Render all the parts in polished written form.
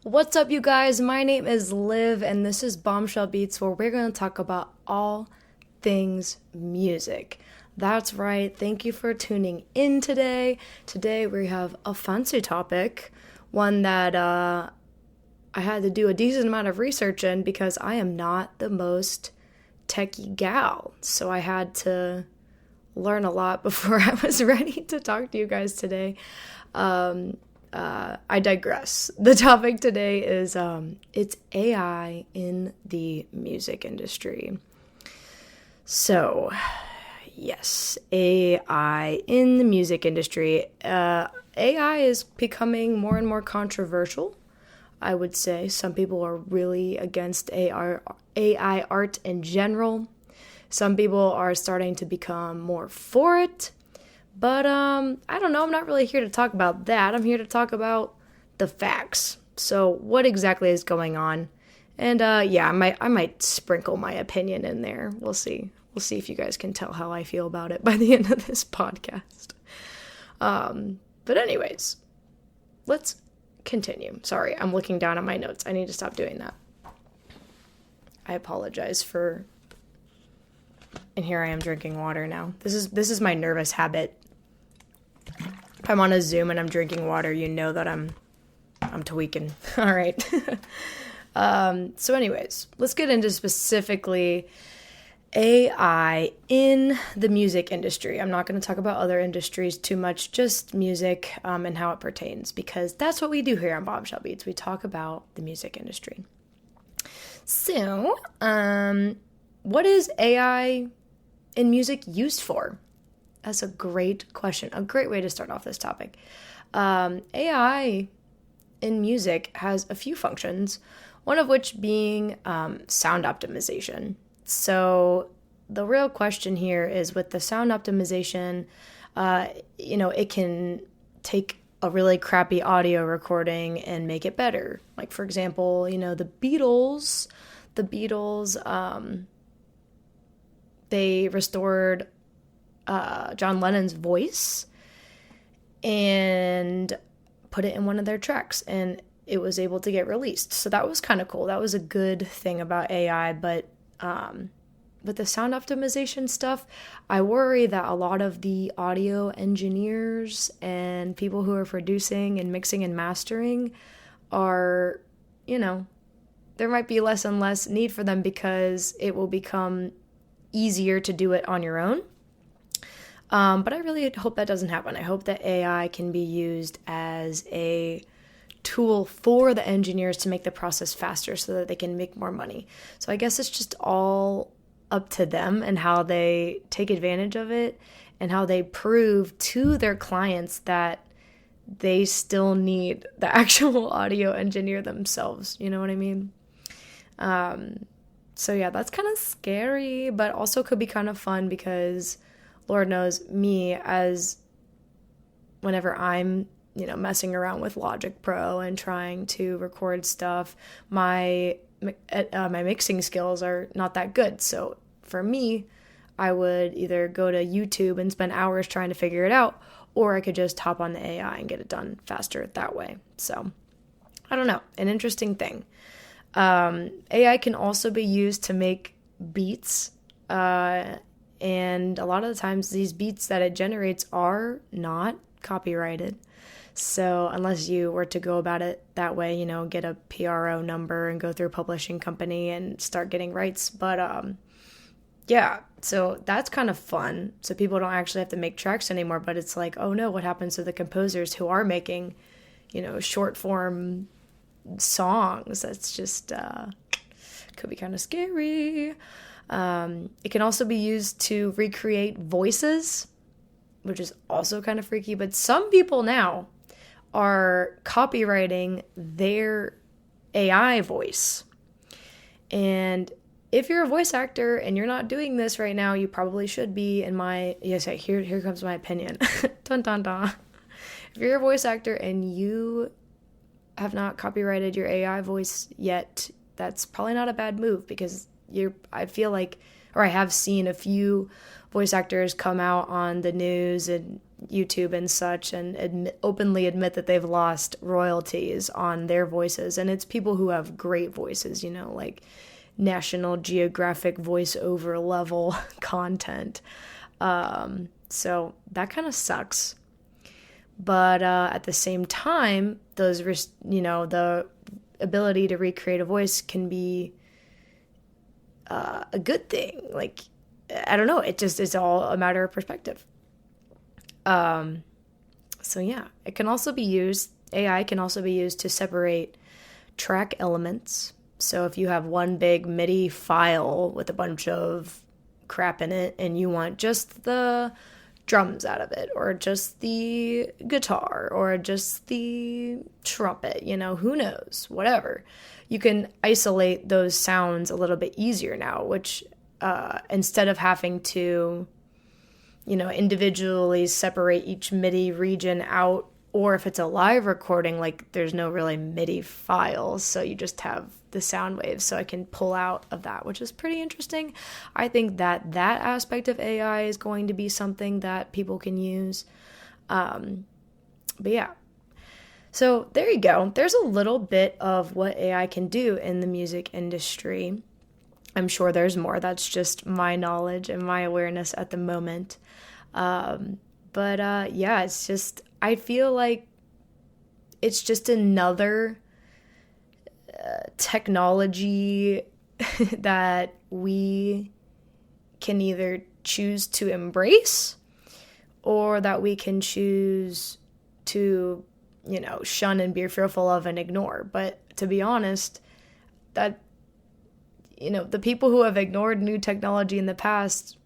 What's up, you guys? My name is Liv, and this is Bombshell Beats, where we're going to talk about all things music. That's right. Thank you for tuning in today. Today, we have a fancy topic, one that I had to do a decent amount of research in because I am not the most techie gal. So I had to learn a lot before I was ready to talk to you guys today. I digress. The topic today is it's AI in the music industry. So, yes, AI in the music industry. AI is becoming more and more controversial. I would say some people are really against AI art in general. Some people are starting to become more for it. But I don't know. I'm not really here to talk about that. I'm here to talk about the facts. So what exactly is going on? And yeah, I might sprinkle my opinion in there. We'll see. We'll see if you guys can tell how I feel about it by the end of this podcast. But anyways, let's continue. Sorry, I'm looking down at my notes. I need to stop doing that. I apologize for. And here I am drinking water now. This is my nervous habit. If I'm on a Zoom and I'm drinking water, you know that I'm tweaking. All right. So anyways, let's get into specifically AI in the music industry. I'm not going to talk about other industries too much, just music and how it pertains, because that's what we do here on Bombshell Beats. We talk about the music industry. So, what is AI in music used for? That's a great question. A great way to start off this topic. AI in music has a few functions, one of which being sound optimization. So the real question here is with the sound optimization, it can take a really crappy audio recording and make it better. Like, for example, the Beatles, they restored John Lennon's voice and put it in one of their tracks, and it was able to get released. So that was kind of cool. That was a good thing about AI. But with the sound optimization stuff, I worry that a lot of the audio engineers and people who are producing and mixing and mastering are, there might be less and less need for them because it will become easier to do it on your own. But I really hope that doesn't happen. I hope that AI can be used as a tool for the engineers to make the process faster so that they can make more money. So I guess it's just all up to them and how they take advantage of it and how they prove to their clients that they still need the actual audio engineer themselves. You know what I mean? So yeah, that's kind of scary, but also could be kind of fun because Lord knows me, as whenever I'm, messing around with Logic Pro and trying to record stuff, my mixing skills are not that good. So for me, I would either go to YouTube and spend hours trying to figure it out, or I could just hop on the AI and get it done faster that way. So I don't know, an interesting thing. AI can also be used to make beats, and a lot of the times these beats that it generates are not copyrighted. So unless you were to go about it that way, get a PRO number and go through a publishing company and start getting rights. But yeah, so that's kind of fun. So people don't actually have to make tracks anymore, but it's like, oh no, what happens to the composers who are making, short form songs? That's just could be kind of scary. It can also be used to recreate voices, which is also kind of freaky. But some people now are copywriting their AI voice. And if you're a voice actor and you're not doing this right now, you probably should be. Here comes my opinion. Dun dun dun. If you're a voice actor and you have not copyrighted your AI voice yet, that's probably not a bad move because I feel like or I have seen a few voice actors come out on the news and YouTube and such and openly admit that they've lost royalties on their voices. And it's people who have great voices, like National Geographic voiceover level content. So that kind of sucks. But at the same time, the ability to recreate a voice can be a good thing. Like, I don't know, it's all a matter of perspective. So yeah, AI can also be used to separate track elements. So if you have one big MIDI file with a bunch of crap in it and you want just the drums out of it, or just the guitar, or just the trumpet, who knows, whatever. You can isolate those sounds a little bit easier now, which instead of having to, individually separate each MIDI region out, or if it's a live recording, like there's no really MIDI files, so you just have the sound waves, so I can pull out of that, which is pretty interesting. I think that aspect of AI is going to be something that people can use. But yeah. So there you go. There's a little bit of what AI can do in the music industry. I'm sure there's more. That's just my knowledge and my awareness at the moment. But yeah, it's just, I feel like it's just another technology that we can either choose to embrace or that we can choose to, shun and be fearful of and ignore. But to be honest, that, the people who have ignored new technology in the past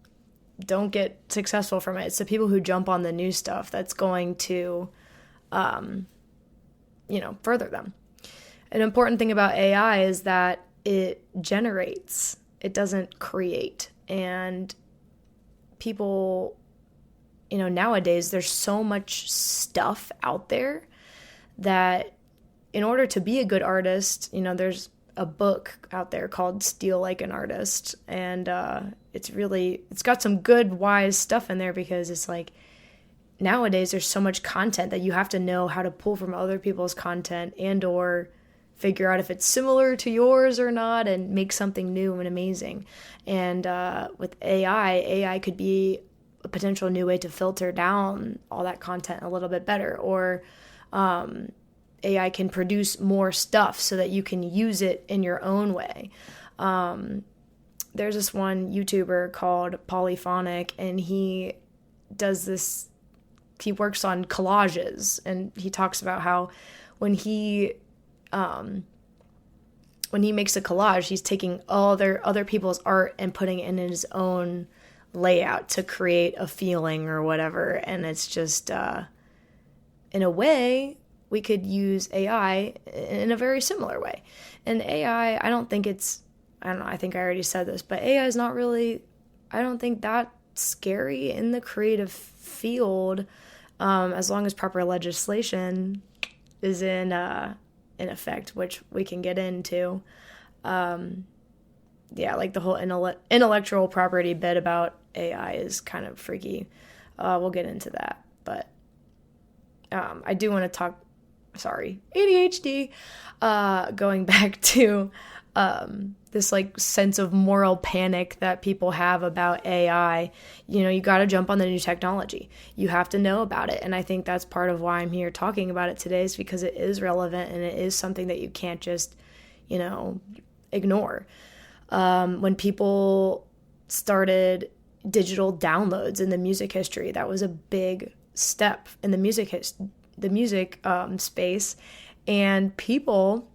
don't get successful from it. It's the people who jump on the new stuff that's going to, further them. An important thing about AI is that it generates, it doesn't create. And people, nowadays there's so much stuff out there that in order to be a good artist, there's a book out there called Steal Like an Artist. And it's got some good, wise stuff in there, because it's like, nowadays there's so much content that you have to know how to pull from other people's content and or figure out if it's similar to yours or not and make something new and amazing. And with AI could be a potential new way to filter down all that content a little bit better. Or AI can produce more stuff so that you can use it in your own way. There's this one YouTuber called Polyphonic, and he works on collages, and he talks about how when he makes a collage, he's taking all their other people's art and putting it in his own layout to create a feeling or whatever. And it's just, in a way, we could use AI in a very similar way. And AI, I don't know, I think I already said this, but AI is not really, I don't think that scary in the creative field, as long as proper legislation is in effect, which we can get into. Like the whole intellectual property bit about AI is kind of freaky. We'll get into that, but I do want to talk, ADHD, going back to this like sense of moral panic that people have about AI. You got to jump on the new technology. You have to know about it. And I think that's part of why I'm here talking about it today, is because it is relevant and it is something that you can't just, ignore. When people started digital downloads in the music history, that was a big step in the music space. And people,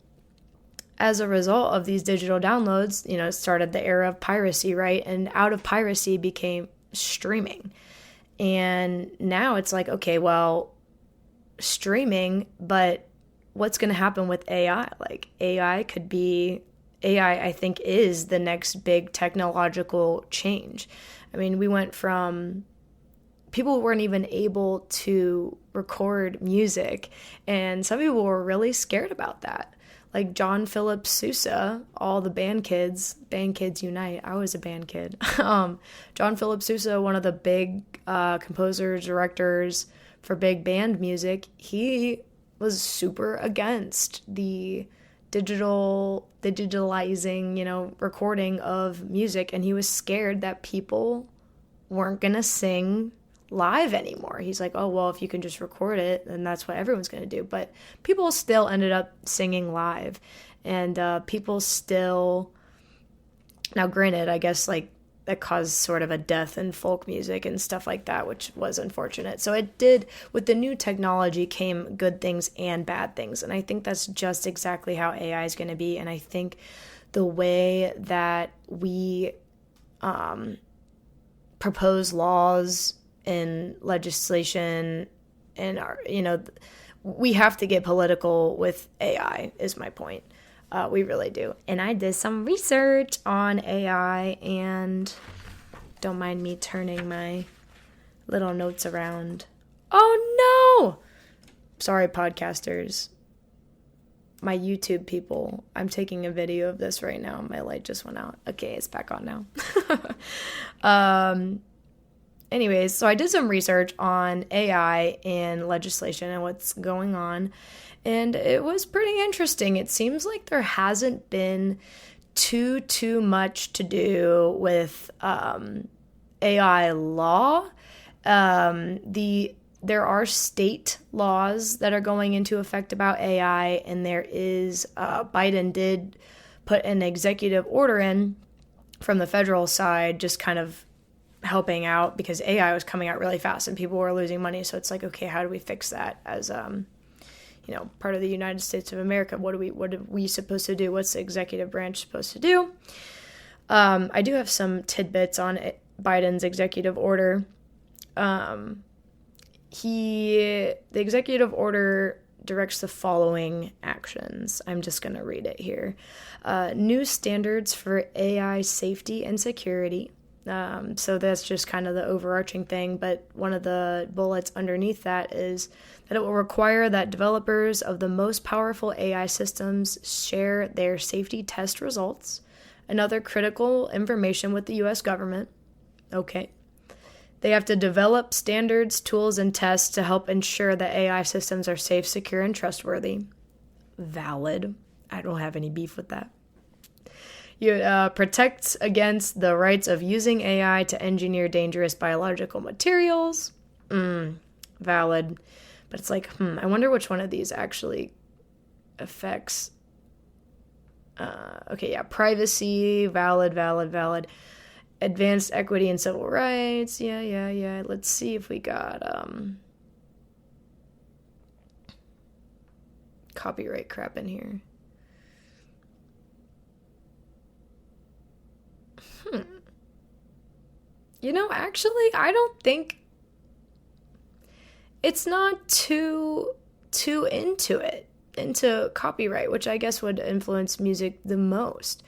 as a result of these digital downloads, it started the era of piracy, right? And out of piracy became streaming. And now it's like, okay, well, streaming, but what's going to happen with AI? Like AI, I think, is the next big technological change. I mean, we went from people weren't even able to record music, and some people were really scared about that. like John Philip Sousa, all the band kids unite. I was a band kid. John Philip Sousa, one of the big composers, directors for big band music, he was super against the digitalizing, recording of music, and he was scared that people weren't gonna sing live anymore. He's like, oh, well, if you can just record it, then that's what everyone's gonna do. But people still ended up singing live, and people still, now granted, I guess like that caused sort of a death in folk music and stuff like that, which was unfortunate. So it did, with the new technology came good things and bad things. And I think that's just exactly how AI is going to be. And I think the way that we propose laws and legislation and we have to get political with AI is my point. We really do. And I did some research on AI, and don't mind me turning my little notes around. Oh no! Sorry, podcasters. My YouTube people. I'm taking a video of this right now. My light just went out. Okay, it's back on now. Anyways, so I did some research on AI and legislation and what's going on. And it was pretty interesting. It seems like there hasn't been too much to do with AI law. There are state laws that are going into effect about AI, and there is Biden did put an executive order in from the federal side, just kind of helping out because AI was coming out really fast and people were losing money. So it's like, okay, how do we fix that as part of the United States of America? What are we supposed to do? What's the executive branch supposed to do? I do have some tidbits on Biden's executive order. The executive order directs the following actions. I'm just going to read it here. New standards for AI safety and security. So that's just kind of the overarching thing, but one of the bullets underneath that is that it will require that developers of the most powerful AI systems share their safety test results and other critical information with the U.S. government. Okay. They have to develop standards, tools, and tests to help ensure that AI systems are safe, secure, and trustworthy. Valid. I don't have any beef with that. It protects against the rights of using AI to engineer dangerous biological materials. Valid. But it's like, I wonder which one of these actually affects. Privacy, valid. Advanced equity and civil rights. Yeah. Let's see if we got copyright crap in here. Actually, I don't think it's not too into copyright, which I guess would influence music the most.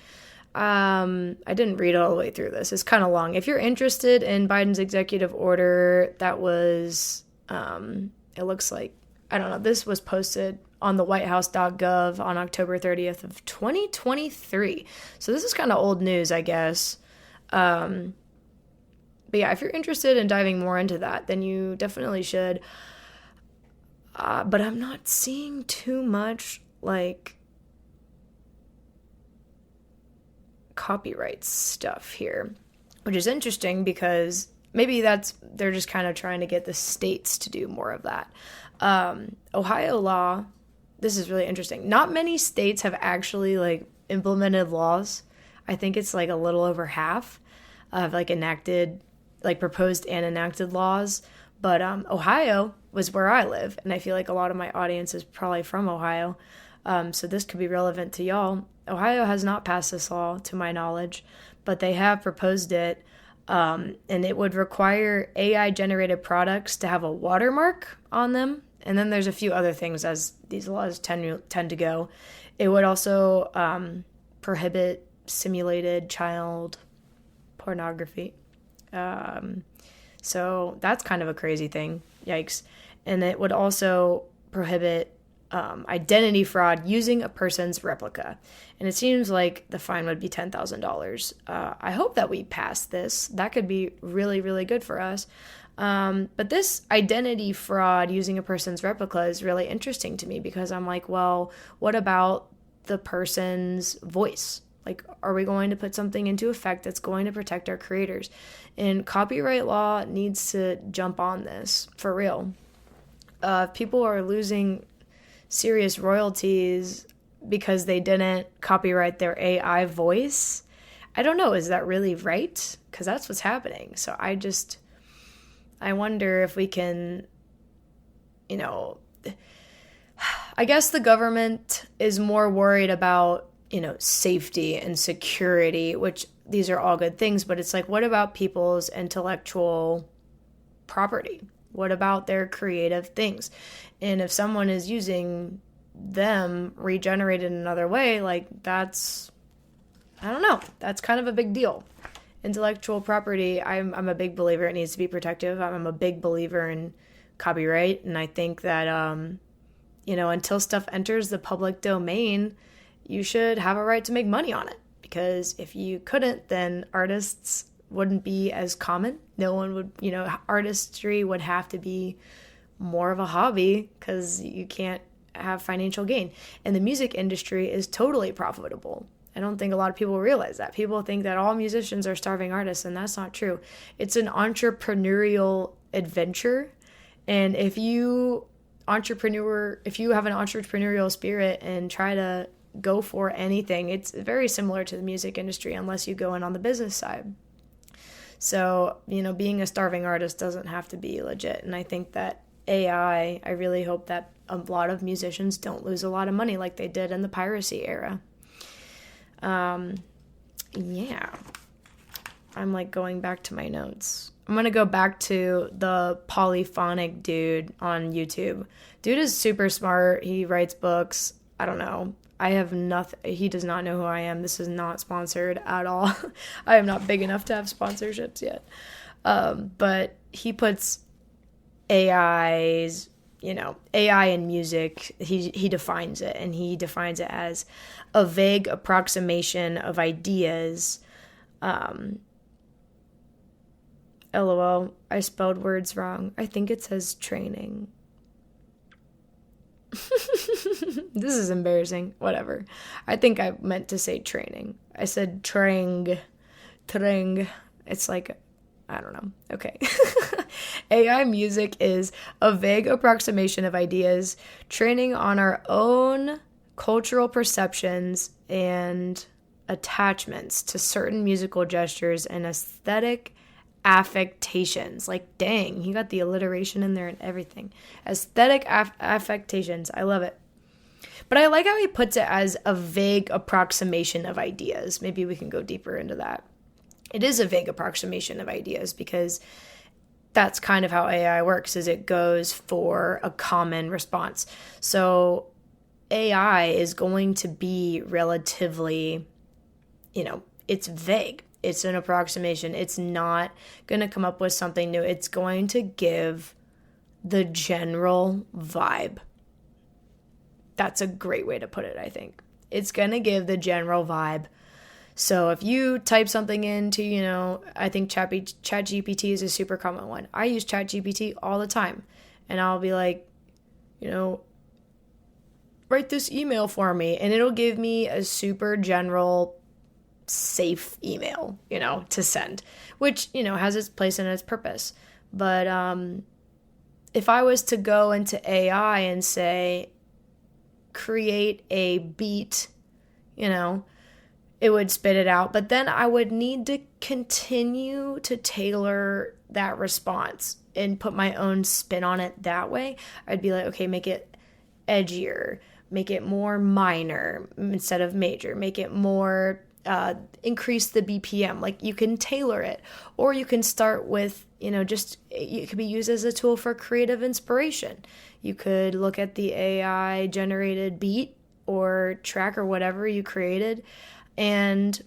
I didn't read all the way through this. It's kind of long. If you're interested in Biden's executive order, that was, it looks like, I don't know, this was posted on the whitehouse.gov on October 30th of 2023. So this is kind of old news, I guess. But yeah, if you're interested in diving more into that, then you definitely should. But I'm not seeing too much, like, copyright stuff here, which is interesting because maybe they're just kind of trying to get the states to do more of that. Ohio law, this is really interesting. Not many states have actually, like, implemented laws. I think it's, like, a little over half of, like, proposed and enacted laws. But Ohio was where I live, and I feel like a lot of my audience is probably from Ohio. So this could be relevant to y'all. Ohio has not passed this law, to my knowledge, but they have proposed it, and it would require AI-generated products to have a watermark on them. And then there's a few other things as these laws tend to go. It would also prohibit simulated child pornography. So that's kind of a crazy thing. Yikes. And it would also prohibit identity fraud using a person's replica. And it seems like the fine would be $10,000. I hope that we pass this. That could be really, really good for us. But this identity fraud using a person's replica is really interesting to me because I'm like, well, what about the person's voice? Like, are we going to put something into effect that's going to protect our creators? And copyright law needs to jump on this for real. People are losing serious royalties because they didn't copyright their AI voice. I don't know, is that really right? Because that's what's happening. So I wonder if we can, I guess the government is more worried about, safety and security, which these are all good things, but it's like, what about people's intellectual property? What about their creative things? And if someone is using them regenerated in another way, like I don't know, that's kind of a big deal. Intellectual property, I'm a big believer it needs to be protective. I'm a big believer in copyright, and I think that, until stuff enters the public domain, you should have a right to make money on it. Because if you couldn't, then artists wouldn't be as common. No one would, artistry would have to be more of a hobby because you can't have financial gain. And the music industry is totally profitable. I don't think a lot of people realize that. People think that all musicians are starving artists, and that's not true. It's an entrepreneurial adventure. And if you have an entrepreneurial spirit and try to go for anything, it's very similar to the music industry unless you go in on the business side. So, being a starving artist doesn't have to be legit. And I think that I really hope that a lot of musicians don't lose a lot of money like they did in the piracy era. Yeah. I'm like going back to my notes. I'm going to go back to the polyphonic dude on YouTube. Dude is super smart. He writes books. I don't know. I have nothing. He does not know who I am. This is not sponsored at all. I am not big enough to have sponsorships yet. But he puts AI in music, he defines it, and he defines it as a vague approximation of ideas. LOL, I spelled words wrong. I think it says training. This is embarrassing. Whatever. I think I meant to say training. I said trang. It's like, I don't know. Okay. AI music is a vague approximation of ideas, training on our own cultural perceptions and attachments to certain musical gestures and aesthetic affectations. Like, dang, he got the alliteration in there and everything. Aesthetic affectations. I love it. But I like how he puts it as a vague approximation of ideas. Maybe we can go deeper into that. It is a vague approximation of ideas because that's kind of how AI works, is it goes for a common response. So AI is going to be relatively, it's vague. It's an approximation. It's not going to come up with something new. It's going to give the general vibe. That's a great way to put it, I think. It's going to give the general vibe. So if you type something into, I think ChatGPT is a super common one. I use ChatGPT all the time. And I'll be like, write this email for me. And it'll give me a super general, safe email, to send. Which, has its place and its purpose. But if I was to go into AI and say, create a beat, it would spit it out, but then I would need to continue to tailor that response and put my own spin on it that way. I'd be like, okay, make it edgier, make it more minor instead of major, make it more, increase the BPM. Like, you can tailor it, or you can start with, it could be used as a tool for creative inspiration. You could look at the AI generated beat or track or whatever you created and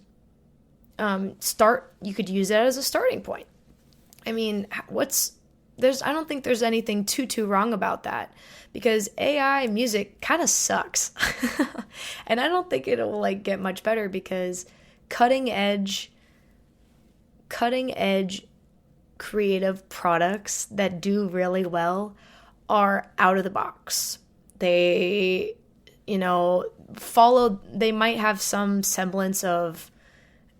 you could use that as a starting point. I mean, what's I don't think there's anything too wrong about that, because AI music kind of sucks. And I don't think it'll like get much better, because cutting edge creative products that do really well are out of the box. They, they might have some semblance of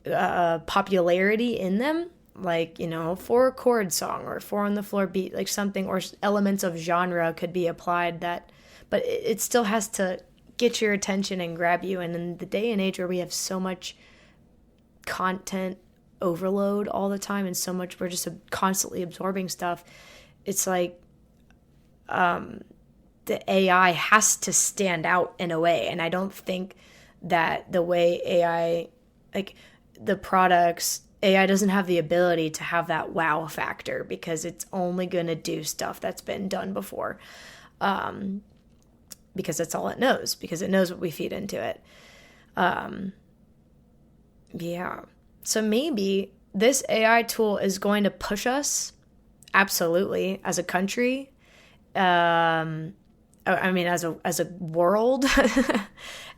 popularity in them, like, 4-chord song or 4-on-the-floor beat, like something, or elements of genre could be applied but it still has to get your attention and grab you. And in the day and age where we have so much content overload all the time, and so much, we're just constantly absorbing stuff, it's like, the AI has to stand out in a way. And I don't think that the way AI, like the products, AI doesn't have the ability to have that wow factor, because it's only going to do stuff that's been done before. Because that's all it knows, because it knows what we feed into it. Yeah. So maybe this AI tool is going to push us, absolutely, as a country, as a world,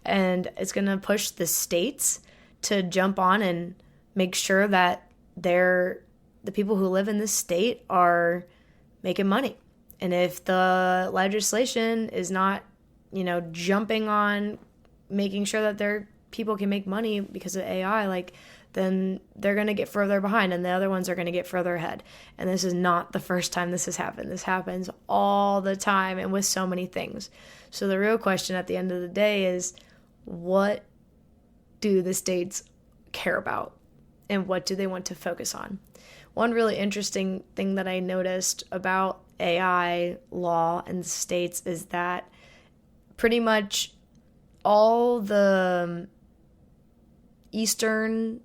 and it's going to push the states to jump on and make sure that the people who live in this state are making money. And if the legislation is not, jumping on making sure that their people can make money because of AI, then they're going to get further behind, and the other ones are going to get further ahead. And this is not the first time this has happened. This happens all the time, and with so many things. So the real question at the end of the day is, what do the states care about, and what do they want to focus on? One really interesting thing that I noticed about AI law in the states is that pretty much all the eastern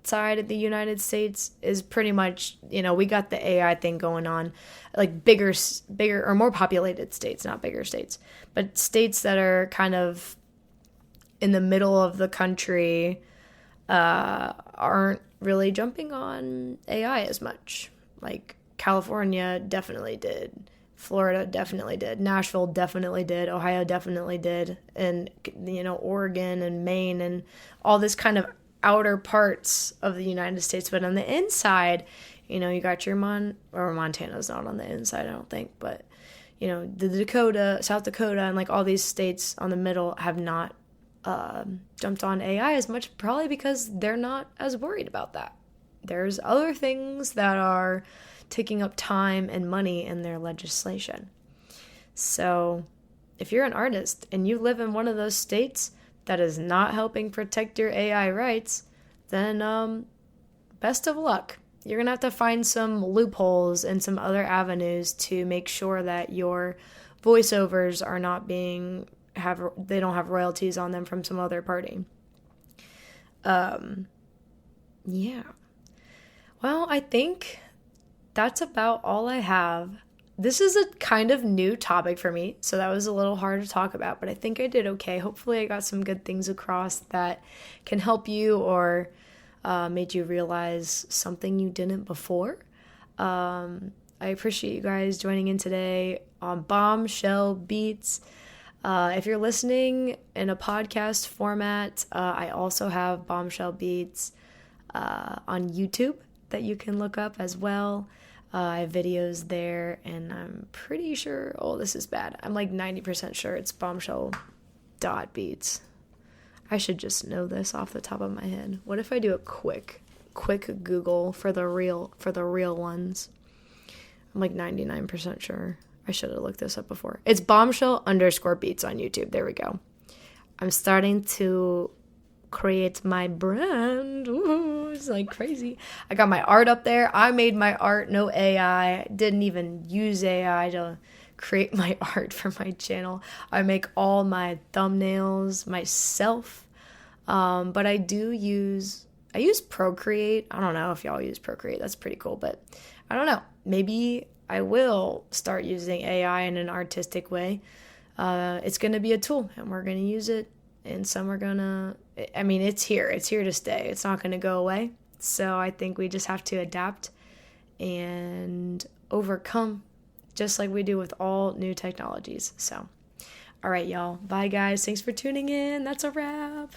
side of the United States is pretty much, we got the AI thing going on, like bigger or more populated states, not bigger states, but states that are kind of in the middle of the country aren't really jumping on AI as much. Like California definitely did. Florida definitely did. Nashville definitely did. Ohio definitely did. And, Oregon and Maine and all this kind of outer parts of the United States. But on the inside, you got your Montana's not on the inside, I don't think. But, the South Dakota, and like all these states on the middle have not jumped on AI as much, probably because they're not as worried about that. There's other things that are taking up time and money in their legislation. So if you're an artist and you live in one of those states that is not helping protect your AI rights, then best of luck. You're going to have to find some loopholes and some other avenues to make sure that your voiceovers are not they don't have royalties on them from some other party. Yeah. Well, I think that's about all I have. This is a kind of new topic for me, so that was a little hard to talk about, but I think I did okay. Hopefully I got some good things across that can help you, or made you realize something you didn't before. I appreciate you guys joining in today on Bombshell Beats. If you're listening in a podcast format, I also have Bombshell Beats on YouTube that you can look up as well. I have videos there, and I'm pretty sure, this is bad, I'm like 90% sure it's bombshell.beats. I should just know this off the top of my head. What if I do a quick Google for the real ones? I'm like 99% sure. I should have looked this up before. It's bombshell_beats on YouTube. There we go. I'm starting to create my brand. Ooh, it's like crazy. I got my art up there. I made my art, no AI. Didn't even use AI to create my art for my channel. I make all my thumbnails myself. But I use Procreate. I don't know if y'all use Procreate. That's pretty cool, but I don't know. Maybe I will start using AI in an artistic way. It's going to be a tool, and we're going to use it. And some are gonna, it's here to stay. It's not gonna go away. So I think we just have to adapt and overcome, just like we do with all new technologies. So, all right, y'all. Bye, guys. Thanks for tuning in. That's a wrap.